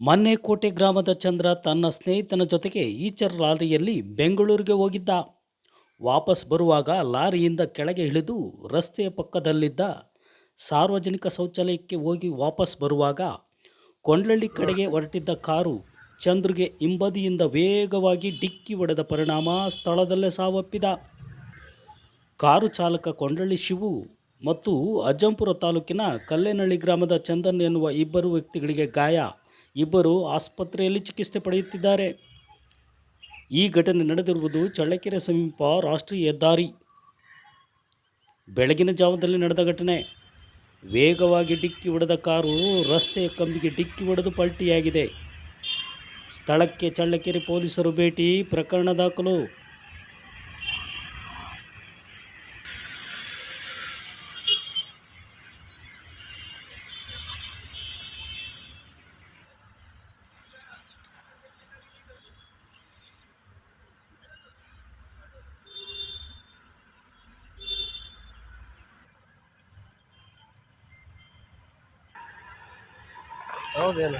ಮನ್ನೆಕೋಟೆ ಗ್ರಾಮದ ಚಂದ್ರ ತನ್ನ ಸ್ನೇಹಿತನ ಜೊತೆಗೆ ಈಚರ್ ಲಾರಿಯಲ್ಲಿ ಬೆಂಗಳೂರಿಗೆ ಹೋಗಿದ್ದ. ವಾಪಸ್ ಬರುವಾಗ ಲಾರಿಯಿಂದ ಕೆಳಗೆ ಇಳಿದು ರಸ್ತೆಯ ಪಕ್ಕದಲ್ಲಿದ್ದ ಸಾರ್ವಜನಿಕ ಶೌಚಾಲಯಕ್ಕೆ ಹೋಗಿ ವಾಪಸ್ ಬರುವಾಗ ಕೊಂಡ್ಲಳ್ಳಿ ಕಡೆಗೆ ಹೊರಟಿದ್ದ ಕಾರು ಚಂದ್ರುಗೆ ಹಿಂಬದಿಯಿಂದ ವೇಗವಾಗಿ ಡಿಕ್ಕಿ ಹೊಡೆದ ಪರಿಣಾಮ ಸ್ಥಳದಲ್ಲೇ ಸಾವಪ್ಪಿದ. ಕಾರು ಚಾಲಕ ಕೊಂಡ್ಲಳ್ಳಿ ಶಿವು ಮತ್ತು ಅಜ್ಜಂಪುರ ತಾಲೂಕಿನ ಕಲ್ಲೇನಹಳ್ಳಿ ಗ್ರಾಮದ ಚಂದನ್ ಎನ್ನುವ ಇಬ್ಬರು ವ್ಯಕ್ತಿಗಳಿಗೆ ಗಾಯ. ಇಬ್ಬರು ಆಸ್ಪತ್ರೆಯಲ್ಲಿ ಚಿಕಿತ್ಸೆ ಪಡೆಯುತ್ತಿದ್ದಾರೆ. ಈ ಘಟನೆ ನಡೆದಿರುವುದು ಚಳ್ಳಕೆರೆ ಸಮೀಪ ರಾಷ್ಟ್ರೀಯ ಹೆದ್ದಾರಿ. ಬೆಳಗಿನ ಜಾವದಲ್ಲಿ ನಡೆದ ಘಟನೆ. ವೇಗವಾಗಿ ಡಿಕ್ಕಿ ಹೊಡೆದ ಕಾರು ರಸ್ತೆಯ ಕಂಬಿಗೆ ಡಿಕ್ಕಿ ಹೊಡೆದು ಪಲ್ಟಿಯಾಗಿದೆ. ಸ್ಥಳಕ್ಕೆ ಚಳ್ಳಕೆರೆ ಪೊಲೀಸರು ಭೇಟಿ, ಪ್ರಕರಣ ದಾಖಲು. ಹೌದೇನು